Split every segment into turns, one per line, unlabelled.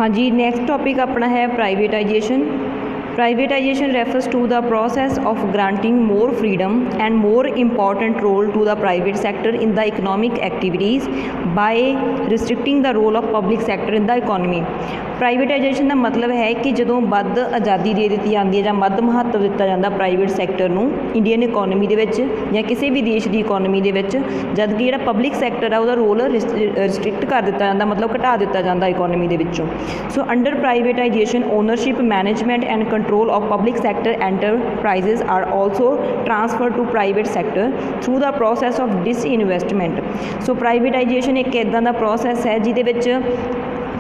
हाँ जी, next topic अपना है privatisation. Privatization refers to the process of granting more freedom and more important role to the private sector in the economic activities by restricting the role of public sector in the economy। Privatisation ਦਾ ਮਤਲਬ ਹੈ ਕਿ ਜਦੋਂ ਵੱਧ ਆਜ਼ਾਦੀ ਦੇ ਦਿੱਤੀ ਜਾਂਦੀ ਹੈ ਜਾਂ ਵੱਧ ਮਹੱਤਵ ਦਿੱਤਾ ਜਾਂਦਾ ਪ੍ਰਾਈਵੇਟ ਸੈਕਟਰ ਨੂੰ ਇੰਡੀਅਨ ਇਕੋਨਮੀ ਦੇ ਵਿੱਚ ਜਾਂ ਕਿਸੇ ਵੀ ਦੇਸ਼ ਦੀ ਇਕੋਨਮੀ ਦੇ ਵਿੱਚ, ਜਦ ਕਿ ਜਿਹੜਾ ਪਬਲਿਕ ਸੈਕਟਰ ਆ ਉਹਦਾ ਰੋਲ ਰਿਸਟ੍ਰਿਕਟ ਕਰ ਦਿੱਤਾ ਜਾਂਦਾ, ਮਤਲਬ ਘਟਾ ਦਿੱਤਾ ਜਾਂਦਾ ਇਕੋਨਮੀ ਦੇ ਵਿੱਚੋਂ। So under privatisation ownership, management and control of public sector enterprises are also transferred to private sector through the process of disinvestment। So privatisation ਇੱਕ ਇੱਦਾਂ ਦਾ ਪ੍ਰੋਸੈਸ ਹੈ ਜਿਹਦੇ ਵਿੱਚ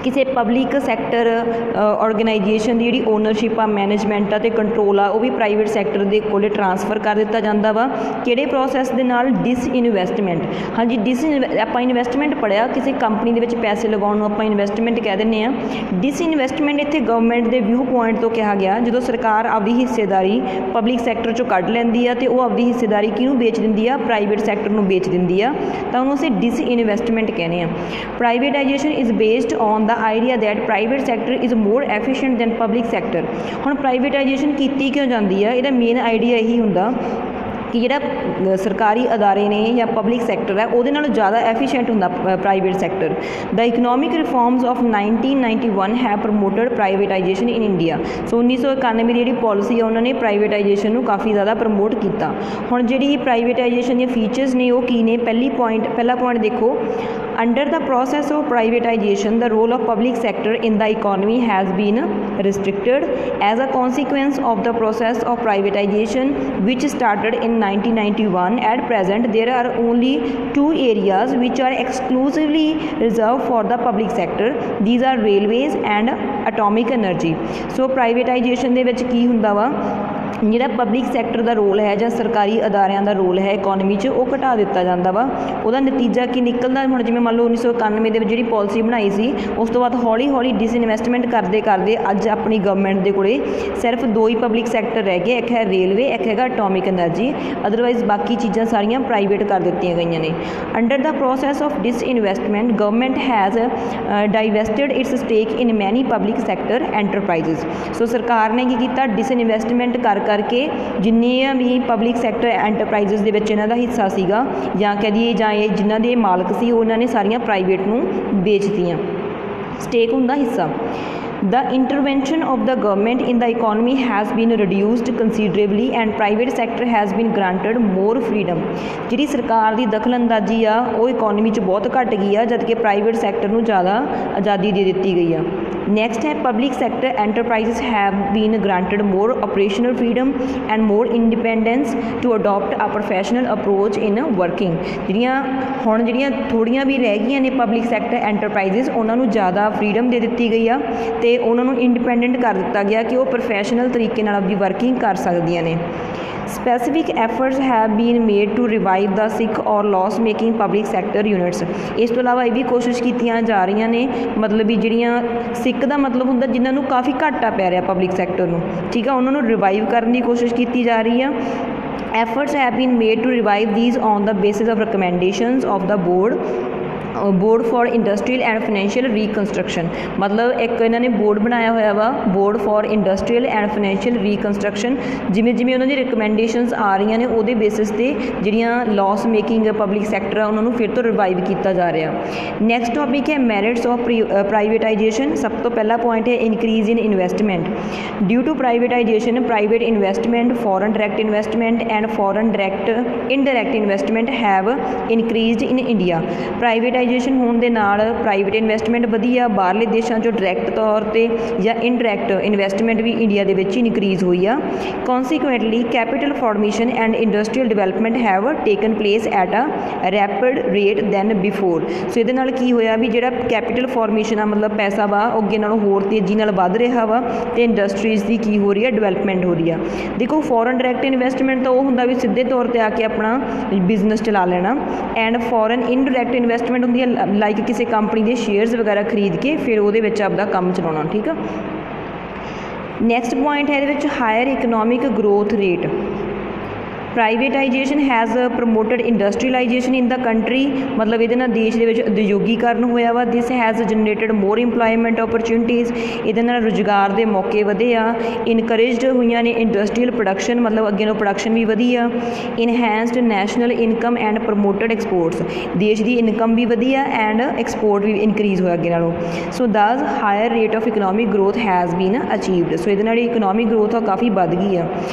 ਕਿਸੇ ਪਬਲਿਕ ਸੈਕਟਰ ਔਰਗੇਨਾਈਜੇਸ਼ਨ ਦੀ ਜਿਹੜੀ ਓਨਰਸ਼ਿਪ ਆ, ਮੈਨੇਜਮੈਂਟ ਆ ਅਤੇ ਕੰਟਰੋਲ ਆ, ਉਹ ਵੀ ਪ੍ਰਾਈਵੇਟ ਸੈਕਟਰ ਦੇ ਕੋਲ ਟਰਾਂਸਫਰ ਕਰ ਦਿੱਤਾ ਜਾਂਦਾ ਵਾ। ਕਿਹੜੇ ਪ੍ਰੋਸੈਸ ਦੇ ਨਾਲ? ਡਿਸਇਨਵੈਸਟਮੈਂਟ। ਹਾਂਜੀ, ਆਪਾਂ ਇਨਵੈਸਟਮੈਂਟ ਪੜ੍ਹਿਆ, ਕਿਸੇ ਕੰਪਨੀ ਦੇ ਵਿੱਚ ਪੈਸੇ ਲਗਾਉਣ ਨੂੰ ਆਪਾਂ ਇਨਵੈਸਟਮੈਂਟ ਕਹਿ ਦਿੰਦੇ ਹਾਂ। ਡਿਸਇਨਵੈਸਟਮੈਂਟ ਇੱਥੇ ਗਵਰਨਮੈਂਟ ਦੇ ਵਿਊ ਪੁਆਇੰਟ ਤੋਂ ਕਿਹਾ ਗਿਆ, ਜਦੋਂ ਸਰਕਾਰ ਆਪਦੀ ਹਿੱਸੇਦਾਰੀ ਪਬਲਿਕ ਸੈਕਟਰ 'ਚੋਂ ਕੱਢ ਲੈਂਦੀ ਆ ਅਤੇ ਉਹ ਆਪਦੀ ਹਿੱਸੇਦਾਰੀ ਕਿਹਨੂੰ ਵੇਚ ਦਿੰਦੀ ਆ? ਪ੍ਰਾਈਵੇਟ ਸੈਕਟਰ ਨੂੰ ਵੇਚ ਦਿੰਦੀ ਆ, ਤਾਂ ਉਹਨੂੰ ਅਸੀਂ ਡਿਸਇਨਵੈਸਟਮੈਂਟ ਕਹਿੰਦੇ ਹਾਂ। Privatisation is based on the idea that private sector is more efficient than public sector। ਹੁਣ ਪ੍ਰਾਈਵੇਟਾਈਜੇਸ਼ਨ ਕੀਤੀ ਕਿਉਂ ਜਾਂਦੀ ਆ? ਇਹਦਾ ਮੇਨ ਆਈਡੀਆ ਇਹੀ ਹੁੰਦਾ ਕਿ ਜਿਹੜਾ ਸਰਕਾਰੀ ਅਦਾਰੇ ਨੇ ਜਾਂ ਪਬਲਿਕ ਸੈਕਟਰ ਹੈ ਉਹਦੇ ਨਾਲੋਂ ਜ਼ਿਆਦਾ ਐਫੀਸ਼ੀਐਂਟ ਹੁੰਦਾ private sector. The economic reforms of 1991 have promoted privatisation in India. So 1991 ਦੀ ਜਿਹੜੀ ਪੋਲਿਸੀ ਆ ਉਹਨਾਂ ਨੇ ਪ੍ਰਾਈਵੇਟਾਈਜੇਸ਼ਨ ਨੂੰ ਕਾਫੀ ਜ਼ਿਆਦਾ ਪ੍ਰਮੋਟ ਕੀਤਾ। ਹੁਣ ਜਿਹੜੀ ਪ੍ਰਾਈਵੇਟਾਈਜੇਸ਼ਨ ਦੀਆਂ ਫੀਚਰਸ ਨੇ ਉਹ ਕੀ ਨੇ? ਪਹਿਲਾ ਪੁਆਇੰਟ ਦੇਖੋ, under the process of privatization the role of public sector in the economy has been restricted as a consequence of the process of privatization which started in 1991. At present there are only two areas which are exclusively reserved for the public sector, these are railways and atomic energy। so privatization ਦੇ ਵਿੱਚ ਕੀ ਹੁੰਦਾ ਵਾ? ਜਿਹੜਾ public sector ਦਾ role ਹੈ ਜਾਂ ਸਰਕਾਰੀ ਅਦਾਰਿਆਂ ਦਾ role ਹੈ ਇਕੋਨਮੀ 'ਚ, ਉਹ ਘਟਾ ਦਿੱਤਾ ਜਾਂਦਾ ਵਾ। ਉਹਦਾ ਨਤੀਜਾ ਕੀ ਨਿਕਲਦਾ? ਹੁਣ ਜਿਵੇਂ ਮੰਨ ਲਓ 1991 ਦੇ ਵਿੱਚ ਜਿਹੜੀ ਪੋਲਿਸੀ ਬਣਾਈ ਸੀ, ਉਸ ਤੋਂ ਬਾਅਦ ਹੌਲੀ ਹੌਲੀ ਡਿਸਇਨਵੈਸਟਮੈਂਟ ਕਰਦੇ ਕਰਦੇ ਅੱਜ ਆਪਣੀ ਗਵਰਨਮੈਂਟ ਦੇ ਕੋਲੇ ਸਿਰਫ ਦੋ ਹੀ ਪਬਲਿਕ ਸੈਕਟਰ ਰਹਿ ਗਏ, ਇੱਕ ਹੈ ਰੇਲਵੇ, ਇੱਕ ਹੈਗਾ ਅਟੋਮਿਕ ਐਨਰਜੀ। ਅਦਰਵਾਈਜ਼ ਬਾਕੀ ਚੀਜ਼ਾਂ ਸਾਰੀਆਂ ਪ੍ਰਾਈਵੇਟ ਕਰ ਦਿੱਤੀਆਂ ਗਈਆਂ ਨੇ। Under the process of disinvestment government has divested its stake in many public sector enterprises. ਸੋ ਸਰਕਾਰ ਨੇ ਕੀ ਕੀਤਾ? ਡਿਸਇਨਵੈਸਟਮੈਂਟ ਕਰਕੇ ਜਿੰਨੀਆਂ ਵੀ ਪਬਲਿਕ ਸੈਕਟਰ ਐਂਟਰਪ੍ਰਾਈਜ਼ਸ ਦੇ ਵਿੱਚ ਇਹਨਾਂ ਦਾ ਹਿੱਸਾ ਸੀਗਾ ਜਾਂ ਕਹਿ ਦਈਏ ਜਾਂ ਇਹ ਜਿਨ੍ਹਾਂ ਦੇ ਮਾਲਕ ਸੀ, ਉਹਨਾਂ ਨੇ ਸਾਰੀਆਂ ਪ੍ਰਾਈਵੇਟ ਨੂੰ ਵੇਚਤੀਆਂ। ਸਟੇਕ ਹੁੰਦਾ ਹਿੱਸਾ। The intervention of the government in the economy has been reduced considerably and private sector has been granted more freedom। ਜਿਹੜੀ ਸਰਕਾਰ ਦੀ ਦਖਲਅੰਦਾਜ਼ੀ ਆ ਉਹ ਇਕੋਨਮੀ 'ਚ ਬਹੁਤ ਘੱਟ ਗਈ ਆ, ਜਦ ਕਿ ਪ੍ਰਾਈਵੇਟ ਸੈਕਟਰ ਨੂੰ ਜ਼ਿਆਦਾ ਆਜ਼ਾਦੀ ਦੇ ਦਿੱਤੀ ਗਈ ਆ। ਨੈਕਸਟ ਹੈ public sector enterprises have been granted more operational freedom and more independence to adopt a professional approach in working. ਜਿਹੜੀਆਂ ਥੋੜ੍ਹੀਆਂ ਵੀ ਰਹਿ ਗਈਆਂ ਨੇ ਪਬਲਿਕ ਸੈਕਟਰ ਐਂਟਰਪ੍ਰਾਈਜ਼ਸ, ਉਹਨਾਂ ਨੂੰ ਜ਼ਿਆਦਾ ਫਰੀਡਮ ਦੇ ਦਿੱਤੀ ਗਈ ਆ ਅਤੇ ਉਹਨਾਂ ਨੂੰ ਇੰਡੀਪੈਂਡੈਂਟ ਕਰ ਦਿੱਤਾ ਗਿਆ ਕਿ ਉਹ ਪ੍ਰੋਫੈਸ਼ਨਲ ਤਰੀਕੇ ਨਾਲ ਆਪਣੀ ਵਰਕਿੰਗ ਕਰ ਸਕਦੀਆਂ ਨੇ। Specific efforts have been made to revive the sick or loss making public sector units. ਇਸ ਤੋਂ ਇਲਾਵਾ ਇਹ ਵੀ ਕੋਸ਼ਿਸ਼ ਕੀਤੀਆਂ ਜਾ ਰਹੀਆਂ ਨੇ, ਮਤਲਬ ਵੀ ਜਿਹੜੀਆਂ ਸਿੱਖ ਦਾ ਮਤਲਬ ਹੁੰਦਾ ਜਿਨ੍ਹਾਂ ਨੂੰ ਕਾਫੀ ਘਾਟਾ ਪੈ ਰਿਹਾ ਪਬਲਿਕ ਸੈਕਟਰ ਨੂੰ, ਠੀਕ ਆ, ਉਹਨਾਂ ਨੂੰ ਰਿਵਾਈਵ ਕਰਨ ਦੀ ਕੋਸ਼ਿਸ਼ ਕੀਤੀ ਜਾ ਰਹੀ ਆ। Efforts have been made to revive these on the basis of recommendations of the board for industrial and financial reconstruction। ਮਤਲਬ ਇੱਕ ਇਹਨਾਂ ਨੇ ਬੋਰਡ ਬਣਾਇਆ ਹੋਇਆ ਵਾ, board for industrial and financial reconstruction. ਜਿਵੇਂ ਜਿਵੇਂ ਉਹਨਾਂ ਦੀ ਰਿਕਮੈਂਡੇਸ਼ਨਸ ਆ ਰਹੀਆਂ ਨੇ ਉਹਦੇ ਬੇਸਿਸ 'ਤੇ ਜਿਹੜੀਆਂ ਲਾਸ ਮੇਕਿੰਗ ਪਬਲਿਕ ਸੈਕਟਰ ਆ ਉਹਨਾਂ ਨੂੰ ਫਿਰ ਤੋਂ ਰਿਵਾਈਵ ਕੀਤਾ ਜਾ ਰਿਹਾ। ਨੈਕਸਟ ਟੋਪਿਕ ਹੈ ਮੈਰਿਟਸ ਆਫ ਪ੍ਰਾਈਵੇਟਾਈਜੇਸ਼ਨ। ਸਭ ਤੋਂ ਪਹਿਲਾ ਪੁਆਇੰਟ ਹੈ increase in investment. Due to privatisation private investment, foreign direct investment and foreign indirect investment have increased in India. Privatisation ਹੋਣ ਦੇ ਨਾਲ ਪ੍ਰਾਈਵੇਟ ਇਨਵੈਸਟਮੈਂਟ ਵਧੀ ਆ, ਬਾਹਰਲੇ ਦੇਸ਼ਾਂ 'ਚੋਂ ਡਾਇਰੈਕਟ ਤੌਰ 'ਤੇ ਜਾਂ ਇਨਡਾਇਰੈਕਟ ਇਨਵੈਸਟਮੈਂਟ ਵੀ ਇੰਡੀਆ ਦੇ ਵਿੱਚ ਇਨਕਰੀਜ਼ ਹੋਈ ਆ। Consequently capital formation and industrial development have taken place at a rapid rate than before. So ਇਹਦੇ ਨਾਲ ਕੀ ਹੋਇਆ ਵੀ ਜਿਹੜਾ ਕੈਪੀਟਲ ਫਾਰਮੇਸ਼ਨ ਆ, ਮਤਲਬ ਪੈਸਾ ਵਾ, ਉਹ ਅੱਗੇ ਨਾਲੋਂ ਹੋਰ ਤੇਜ਼ੀ ਨਾਲ ਵੱਧ ਰਿਹਾ ਵਾ ਅਤੇ ਇੰਡਸਟਰੀਜ਼ ਦੀ ਕੀ ਹੋ ਰਹੀ ਆ? ਡਿਵੈਲਪਮੈਂਟ ਹੋ ਰਹੀ ਆ। ਦੇਖੋ ਫੋਰਨ ਡਾਇਰੈਕਟ ਇਨਵੈਸਟਮੈਂਟ ਤਾਂ ਉਹ ਹੁੰਦਾ ਵੀ ਸਿੱਧੇ ਤੌਰ 'ਤੇ ਆ ਕੇ ਆਪਣਾ ਬਿਜ਼ਨਸ ਚਲਾ ਲੈਣਾ, ਐਂਡ ਫੋਰਨ ਇਨਡਾਇਰੈਕਟ ਇਨਵੈਸਟਮੈਂਟ ਹੁੰਦੀ ਹੈ ਲਾਈਕ ਕਿਸੇ ਕੰਪਨੀ ਦੇ ਸ਼ੇਅਰਸ ਵਗੈਰਾ ਖਰੀਦ ਕੇ ਫਿਰ ਉਹਦੇ ਵਿੱਚ ਆਪਦਾ ਕੰਮ ਚਲਾਉਣਾ, ਠੀਕ ਆ। ਨੈਕਸਟ ਪੁਆਇੰਟ ਹੈ ਇਹਦੇ ਵਿੱਚ higher economic growth rate. Privatization has promoted industrialization in the country, ਮਤਲਬ ਇਹਦੇ ਨਾਲ ਦੇਸ਼ ਦੇ ਵਿੱਚ ਉਦਯੋਗੀਕਰਨ ਹੋਇਆ ਵਾ। This has generated more employment opportunities, ਇਹਦੇ ਨਾਲ ਰੁਜ਼ਗਾਰ ਦੇ ਮੌਕੇ ਵਧੇ ਆ। ਇਨਕਰੇਜਡ ਹੋਈਆਂ ਨੇ ਇੰਡਸਟਰੀਅਲ ਪ੍ਰੋਡਕਸ਼ਨ, ਮਤਲਬ ਅੱਗੇ ਨੂੰ ਪ੍ਰੋਡਕਸ਼ਨ ਵੀ ਵਧੀ ਆ। ਇਨਹੈਂਸਡ ਨੈਸ਼ਨਲ ਇਨਕਮ ਐਂਡ ਪ੍ਰਮੋਟਡ ਐਕਸਪੋਰਟਸ, ਦੇਸ਼ ਦੀ ਇਨਕਮ ਵੀ ਵਧੀ ਆ ਐਂਡ ਐਕਸਪੋਰਟ ਵੀ ਇਨਕਰੀਜ਼ ਹੋਇਆ ਅੱਗੇ ਨਾਲੋਂ। So this higher rate of economic growth has been achieved, so ਇਹਦੇ ਨਾਲ ਇਕਨੋਮਿਕ ਗਰੋਥ ਆ ਕਾਫੀ ਵੱਧ ਗਈ ਆ।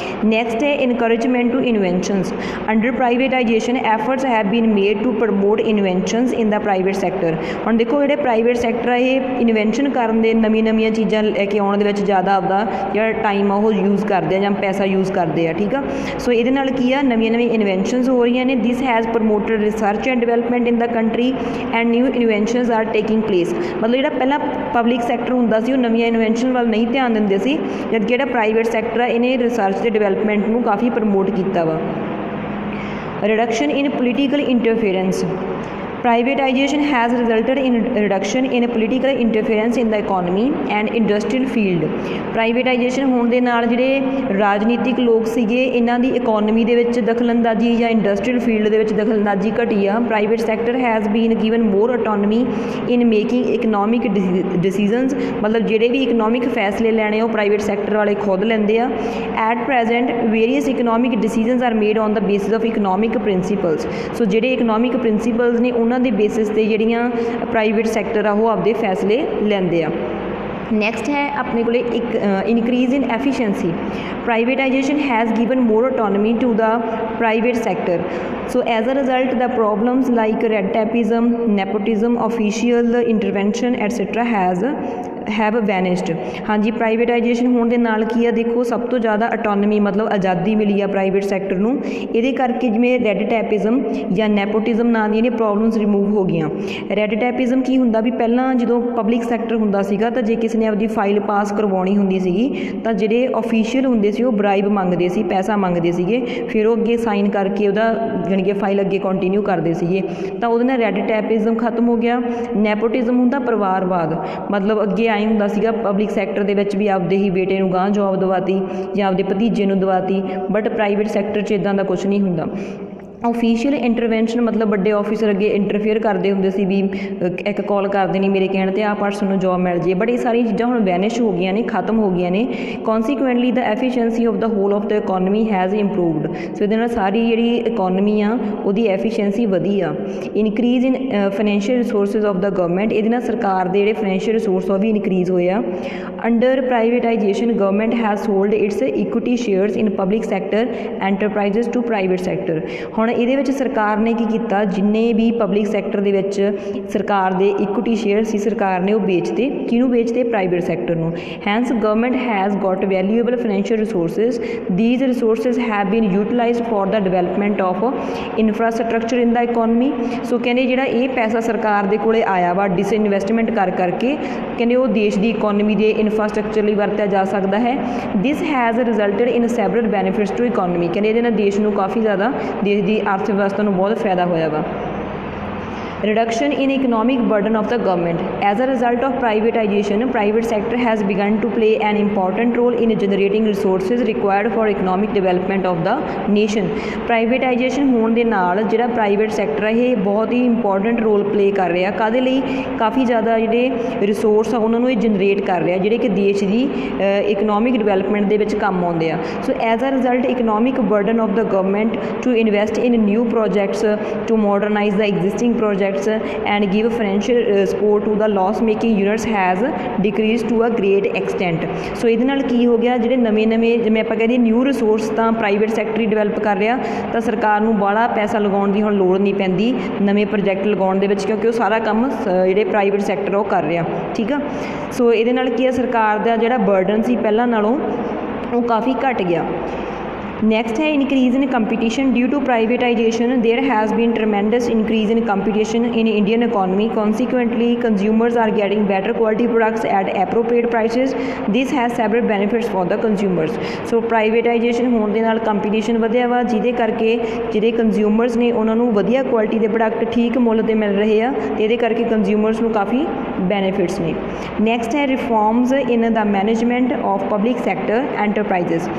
ਨੈਕਸਟ ਹੈ encouragement to inventions. Under privatization efforts have been made to promote inventions in the private sector. ਹੁਣ ਦੇਖੋ ਜਿਹੜੇ ਪ੍ਰਾਈਵੇਟ ਸੈਕਟਰ ਆ ਇਹ ਇਨਵੈਂਸ਼ਨ ਕਰਨ ਦੇ, ਨਵੀਆਂ ਚੀਜ਼ਾਂ ਲੈ ਕੇ ਆਉਣ ਦੇ ਵਿੱਚ ਜ਼ਿਆਦਾ ਆਪਦਾ ਜਿਹੜਾ ਟਾਈਮ ਆ ਉਹ ਯੂਜ਼ ਕਰਦੇ ਆ ਜਾਂ ਪੈਸਾ ਯੂਜ਼ ਕਰਦੇ ਆ, ਠੀਕ ਆ। ਸੋ ਇਹਦੇ ਨਾਲ ਕੀ ਆ, ਨਵੀਆਂ ਇਨਵੈਂਸ਼ਨਸ ਹੋ ਰਹੀਆਂ ਨੇ। This has promoted research and development in the country and new inventions are taking place. ਮਤਲਬ ਜਿਹੜਾ ਪਹਿਲਾਂ ਪਬਲਿਕ ਸੈਕਟਰ ਹੁੰਦਾ ਸੀ ਉਹ ਨਵੀਆਂ ਇਨਵੈਂਸ਼ਨ ਵੱਲ ਨਹੀਂ ਧਿਆਨ ਦਿੰਦੇ ਸੀ, ਜਦ ਜਿਹੜਾ ਪ੍ਰਾਈਵੇਟ ਸੈਕਟਰ ਆ ਇਹਨੇ ਰਿਸਰਚ ਤੇ ਡਿਵੈਲਪਮੈਂਟ ਨੂੰ ਕਾਫੀ ਪ੍ਰਮੋਟ ਕੀਤਾ ਵਾ। Reduction in political interference. Privatization has resulted in reduction in political interference in the economy and industrial field। Privatisation ਹੋਣ ਦੇ ਨਾਲ ਜਿਹੜੇ ਰਾਜਨੀਤਿਕ ਲੋਕ ਸੀਗੇ ਇਹਨਾਂ ਦੀ ਇਕੋਨਮੀ ਦੇ ਵਿੱਚ ਦਖਲਅੰਦਾਜ਼ੀ ਜਾਂ ਇੰਡਸਟਰੀਅਲ ਫੀਲਡ ਦੇ ਵਿੱਚ ਦਖਲਅੰਦਾਜ਼ੀ ਘਟੀ ਆ। Private sector has been given more autonomy in making economic decisions, ਮਤਲਬ ਜਿਹੜੇ ਵੀ ਇਕਨੋਮਿਕ ਫੈਸਲੇ ਲੈਣੇ ਉਹ ਪ੍ਰਾਈਵੇਟ ਸੈਕਟਰ ਵਾਲੇ ਖੁਦ ਲੈਂਦੇ ਆ। At present various economic decisions are made on the basis of economic principles. So ਜਿਹੜੇ ਇਕਨੋਮਿਕ ਪ੍ਰਿੰਸੀਪਲਸ ਨੇ ਉਹਨਾਂ ਦੇ ਬੇਸਿਸ 'ਤੇ ਜਿਹੜੀਆਂ ਪ੍ਰਾਈਵੇਟ ਸੈਕਟਰ ਆ ਉਹ ਆਪਦੇ ਫੈਸਲੇ ਲੈਂਦੇ ਆ। ਨੈਕਸਟ ਹੈ ਆਪਣੇ ਕੋਲ ਇੱਕ increase in efficiency. Privatization has given more autonomy to the private sector. So as a result the problems like red tapism, nepotism, official intervention etcetera have vanished. ਹਾਂਜੀ, ਪ੍ਰਾਈਵੇਟਾਈਜੇਸ਼ਨ ਹੋਣ ਦੇ ਨਾਲ ਕੀ ਆ, ਦੇਖੋ ਸਭ ਤੋਂ ਜ਼ਿਆਦਾ ਆਟੋਨਮੀ ਮਤਲਬ ਆਜ਼ਾਦੀ ਮਿਲੀ ਆ ਪ੍ਰਾਈਵੇਟ ਸੈਕਟਰ ਨੂੰ। ਇਹਦੇ ਕਰਕੇ ਜਿਵੇਂ ਰੈਡ ਟੈਪਿਜ਼ਮ ਜਾਂ ਨੈਪੋਟਿਜ਼ਮ ਨਾਂ ਦੀਆਂ ਨੇ ਪ੍ਰੋਬਲਮਸ ਰਿਮੂਵ ਹੋ ਗਈਆਂ। ਰੈਡ ਟੈਪਿਜ਼ਮ ਕੀ ਹੁੰਦਾ ਵੀ ਪਹਿਲਾਂ ਜਦੋਂ ਪਬਲਿਕ ਸੈਕਟਰ ਹੁੰਦਾ ਸੀਗਾ ਤਾਂ ਜੇ ਕਿਸੇ ਨੇ ਆਪਦੀ ਫਾਈਲ ਪਾਸ ਕਰਵਾਉਣੀ ਹੁੰਦੀ ਸੀਗੀ ਤਾਂ ਜਿਹੜੇ ਆਫੀਸ਼ੀਅਲ ਹੁੰਦੇ ਸੀ ਉਹ ਬਰਾਈਬ ਮੰਗਦੇ ਸੀ, ਪੈਸਾ ਮੰਗਦੇ ਸੀਗੇ, ਫਿਰ ਉਹ ਅੱਗੇ ਸਾਈਨ ਕਰਕੇ ਉਹਦਾ ਜਾਣੀ ਕਿ ਫਾਈਲ ਅੱਗੇ ਕੰਟੀਨਿਊ ਕਰਦੇ ਸੀਗੇ, ਤਾਂ ਉਹਦੇ ਨਾਲ ਰੈਡ ਟੈਪਿਜ਼ਮ ਖਤਮ ਹੋ ਗਿਆ। ਨੈਪੋਟਿਜ਼ਮ ਹੁੰਦਾ ਪਰਿਵਾਰਵਾਦ, ਮਤਲਬ ਅੱਗੇ ਆਏ ਹੁੰਦਾ ਸੀਗਾ ਪਬਲਿਕ ਸੈਕਟਰ ਦੇ ਵਿੱਚ ਵੀ ਆਪਦੇ ਹੀ ਬੇਟੇ ਨੂੰ ਗਾਂਹ ਜੋਬ ਦਵਾਤੀ ਜਾਂ ਆਪਦੇ ਭਤੀਜੇ ਨੂੰ ਦਵਾਤੀ, ਬਟ ਪ੍ਰਾਈਵੇਟ ਸੈਕਟਰ 'ਚ ਇੱਦਾਂ ਦਾ ਕੁਛ ਨਹੀਂ ਹੁੰਦਾ। ਆਫੀਸ਼ੀਅਲ ਇੰਟਰਵੈਂਸ਼ਨ ਮਤਲਬ ਵੱਡੇ ਆਫਿਸਰ ਅੱਗੇ ਇੰਟਰਫੇਅਰ ਕਰਦੇ ਹੁੰਦੇ ਸੀ ਵੀ ਇੱਕ ਕਾਲ ਕਰ ਦੇਣੀ ਮੇਰੇ ਕਹਿਣ 'ਤੇ ਆਹ ਪਰਸਨ ਨੂੰ ਜੋਬ ਮਿਲ ਜੇ, ਬਟ ਇਹ ਸਾਰੀਆਂ ਚੀਜ਼ਾਂ ਹੁਣ ਵੈਨਿਸ਼ ਹੋ ਗਈਆਂ ਨੇ, ਖਤਮ ਹੋ ਗਈਆਂ ਨੇ। Consequently the efficiency of the whole of the economy has improved. So ਇਹਦੇ ਨਾਲ ਸਾਰੀ ਜਿਹੜੀ ਇਕੋਨਮੀ ਆ ਉਹਦੀ ਐਫੀਸ਼ੀਐਂਸੀ ਵਧੀ ਆ। Increase in financial resources of the government, ਇਹਦੇ ਨਾਲ ਸਰਕਾਰ ਦੇ ਜਿਹੜੇ ਫਾਈਨੈਂਸ਼ੀਅਲ ਰਿਸੋਰਸ ਉਹ ਵੀ ਇਨਕਰੀਜ਼ ਹੋਏ ਆ। Under privatisation government has sold its equity shares in public sector enterprises to private sector. ਹੁਣ ਇਹਦੇ ਵਿੱਚ ਸਰਕਾਰ ਨੇ ਕੀ ਕੀਤਾ, ਜਿੰਨੇ ਵੀ ਪਬਲਿਕ ਸੈਕਟਰ ਦੇ ਵਿੱਚ ਸਰਕਾਰ ਦੇ ਇਕੁਇਟੀ ਸ਼ੇਅਰ ਸੀ ਸਰਕਾਰ ਨੇ ਉਹ ਵੇਚਤੇ। ਕਿਹਨੂੰ ਵੇਚਤੇ? ਪ੍ਰਾਈਵੇਟ ਸੈਕਟਰ ਨੂੰ। Hence government has got valuable financial resources. These resources have been utilized for the development of infrastructure in the economy. So ਕਹਿੰਦੇ ਜਿਹੜਾ ਇਹ ਪੈਸਾ ਸਰਕਾਰ ਦੇ ਕੋਲੇ ਆਇਆ ਵਾ ਡਿਸਇਨਵੈਸਟਮੈਂਟ ਕਰਕੇ, ਕਹਿੰਦੇ ਉਹ ਦੇਸ਼ ਦੀ ਇਕੋਨਮੀ ਦੇ ਇਨਫਰਾਸਟਰਕਚਰ ਲਈ ਵਰਤਿਆ ਜਾ ਸਕਦਾ ਹੈ। This has resulted in several benefits to economy. ਕਹਿੰਦੇ ਇਹਦੇ ਨਾਲ ਦੇਸ਼ ਨੂੰ ਕਾਫੀ ਜ਼ਿਆਦਾ ਦੇਸ਼ ਦੀ ਅਰਥ ਵਿਵਸਥਾ ਨੂੰ ਬਹੁਤ ਫਾਇਦਾ ਹੋਇਆ ਵਾ। reduction in economic burden of the government. As a result of privatization, private sector has begun to play an important role in generating resources required for economic development of the nation. Privatization ਹੋਣ ਦੇ ਨਾਲ ਜਿਹੜਾ private sector ਹੈ ਇਹ ਬਹੁਤ ਹੀ important role play ਕਰ ਰਿਹਾ। ਕਾਹਦੇ ਲਈ? ਕਾਫੀ ਜ਼ਿਆਦਾ ਜਿਹੜੇ ਰਿਸੋਰਸ ਆ ਉਹਨਾਂ ਨੂੰ ਇਹ ਜਨਰੇਟ ਕਰ ਰਿਹਾ ਜਿਹੜੇ ਕਿ ਦੇਸ਼ ਦੀ ਇਕਨੋਮਿਕ ਡਿਵੈਲਪਮੈਂਟ ਦੇ ਵਿੱਚ ਕੰਮ ਆਉਂਦੇ ਆ। So as a result economic burden of the government to invest in new projects to modernize the existing projects and give financial support to the loss making units has decreased to a great extent. ਸੋ ਇਹਦੇ ਨਾਲ ਕੀ ਹੋ ਗਿਆ, ਜਿਹੜੇ ਨਵੇਂ ਜਿਵੇਂ ਆਪਾਂ ਕਹਿੰਦੇ new resource ਤਾਂ ਪ੍ਰਾਈਵੇਟ ਸੈਕਟਰ ਹੀ ਡਿਵੈਲਪ ਕਰ ਰਿਹਾ, ਤਾਂ ਸਰਕਾਰ ਨੂੰ ਬਾਹਲਾ ਪੈਸਾ ਲਗਾਉਣ ਦੀ ਹੁਣ ਲੋੜ ਨਹੀਂ ਪੈਂਦੀ ਨਵੇਂ ਪ੍ਰੋਜੈਕਟ ਲਗਾਉਣ ਦੇ ਵਿੱਚ, ਕਿਉਂਕਿ ਉਹ ਸਾਰਾ ਕੰਮ ਜਿਹੜੇ ਪ੍ਰਾਈਵੇਟ ਸੈਕਟਰ ਉਹ ਕਰ ਰਿਹਾ। ਠੀਕ ਆ, ਸੋ ਇਹਦੇ ਨਾਲ ਕੀ ਆ, ਸਰਕਾਰ ਦਾ ਜਿਹੜਾ ਬਰਡਨ ਸੀ ਪਹਿਲਾਂ ਨਾਲੋਂ ਉਹ ਕਾਫੀ ਘਟ ਗਿਆ। Next है increase in competition due to privatization. There has been tremendous increase in competition in Indian economy. Consequently, consumers are getting better quality products at appropriate prices. This has several benefits for the consumers. So privatization ਹੋਣ ਦੇ ਨਾਲ competition ਵਧਿਆ ਵਾ, ਜਿਹਦੇ ਕਰਕੇ ਜਿਹੜੇ consumers ਨੇ ਉਹਨਾਂ ਨੂੰ ਵਧੀਆ ਕੁਆਲਿਟੀ ਦੇ ਪ੍ਰੋਡਕਟ ਠੀਕ ਮੁੱਲ 'ਤੇ ਮਿਲ ਰਹੇ ਆ, ਤੇ ਇਹਦੇ ਕਰਕੇ consumers ਨੂੰ ਕਾਫੀ benefits ਨੇ। Next ਹੈ reforms in the management of public sector enterprises.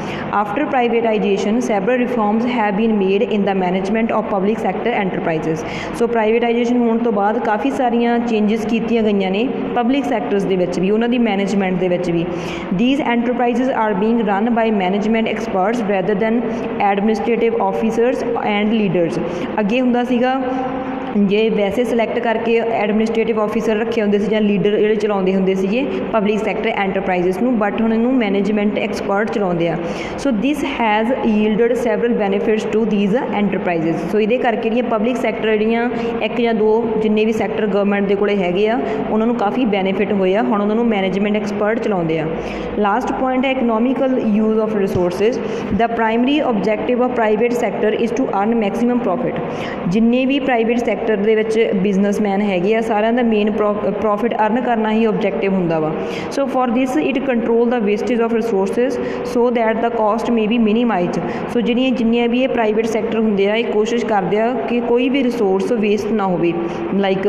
After privatization privatization, several reforms have been made in the management of public sector enterprises. So privatization ਹੋਣ ਤੋਂ ਬਾਅਦ ਕਾਫੀ ਸਾਰੀਆਂ ਚੇਂਜਸ ਕੀਤੀਆਂ ਗਈਆਂ ਨੇ ਪਬਲਿਕ ਸੈਕਟਰਸ ਦੇ ਵਿੱਚ ਵੀ, ਉਹਨਾਂ ਦੀ ਮੈਨੇਜਮੈਂਟ ਦੇ ਵਿੱਚ ਵੀ. These enterprises are being run by management experts rather than administrative officers and leaders. ਅੱਗੇ ਹੁੰਦਾ ਸੀਗਾ ਜੇ ਵੈਸੇ ਸਿਲੈਕਟ ਕਰਕੇ ਐਡਮਿਨਿਸਟ੍ਰੇਟਿਵ ਆਫਿਸਰ ਰੱਖੇ ਹੁੰਦੇ ਸੀ ਜਾਂ ਲੀਡਰ ਜਿਹੜੇ ਚਲਾਉਂਦੇ ਹੁੰਦੇ ਸੀਗੇ ਪਬਲਿਕ ਸੈਕਟਰ ਐਂਟਰਪ੍ਰਾਈਜ਼ਸ ਨੂੰ, ਬਟ ਹੁਣ ਇਹਨੂੰ ਮੈਨੇਜਮੈਂਟ ਐਕਸਪਰਟ ਚਲਾਉਂਦੇ ਆ. So this has yielded several benefits to these enterprises. So ਇਹਦੇ ਕਰਕੇ ਜਿਹੜੀਆਂ ਪਬਲਿਕ ਸੈਕਟਰ ਜਿਹੜੀਆਂ ਇੱਕ ਜਾਂ ਦੋ ਜਿੰਨੇ ਵੀ ਸੈਕਟਰ ਗਵਰਨਮੈਂਟ ਦੇ ਕੋਲੇ ਹੈਗੇ ਆ ਉਹਨਾਂ ਨੂੰ ਕਾਫੀ ਬੈਨੀਫਿਟ ਹੋਏ ਆ, ਹੁਣ ਉਹਨਾਂ ਨੂੰ ਮੈਨੇਜਮੈਂਟ ਐਕਸਪਰਟ ਚਲਾਉਂਦੇ ਆ. ਲਾਸਟ ਪੁਆਇੰਟ ਹੈ economical use of resources. The primary objective of private sector is to earn maximum profit. ਜਿੰਨੇ ਵੀ ਪ੍ਰਾਈਵੇਟ ਸੈਕਟਰ ਦੇ ਵਿੱਚ ਬਿਜ਼ਨਸਮੈਨ ਹੈਗੇ ਆ ਸਾਰਿਆਂ ਦਾ ਮੇਨ ਪ੍ਰੋਫਿਟ ਅਰਨ ਕਰਨਾ ਹੀ ਓਬਜੈਕਟਿਵ ਹੁੰਦਾ ਵਾ. So for this it control the wastage of resources so that the cost may be minimized. So ਜਿੰਨੀਆਂ ਵੀ ਇਹ ਪ੍ਰਾਈਵੇਟ ਸੈਕਟਰ ਹੁੰਦੇ ਆ ਇਹ ਕੋਸ਼ਿਸ਼ ਕਰਦੇ ਆ ਕਿ ਕੋਈ ਵੀ ਰਿਸੋਰਸ ਵੇਸਟ ਨਾ ਹੋਵੇ, like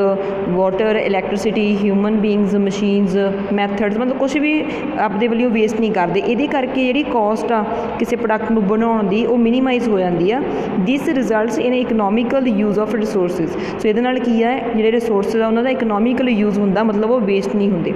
water, electricity, human beings, machines, methods, ਮਤਲਬ ਕੁਛ ਵੀ ਆਪਦੇ ਵੱਲੋਂ ਵੇਸਟ ਨਹੀਂ ਕਰਦੇ. ਇਹਦੇ ਕਰਕੇ ਜਿਹੜੀ ਕਾਸਟ ਆ ਕਿਸੇ ਪ੍ਰੋਡਕਟ ਨੂੰ ਬਣਾਉਣ ਦੀ ਉਹ ਮਿਨੀਮਾਈਜ਼ ਹੋ ਜਾਂਦੀ ਆ. This results in economical use of resources. So ਇਹਦੇ ਨਾਲ ਕੀ ਹੈ ਜਿਹੜੇ ਰਿਸੋਰਸਿਸ ਆ ਉਹਨਾਂ ਦਾ ਇਕਨੋਮਿਕਲ ਯੂਜ਼ ਹੁੰਦਾ, ਮਤਲਬ ਉਹ ਵੇਸਟ ਨਹੀਂ ਹੁੰਦੇ.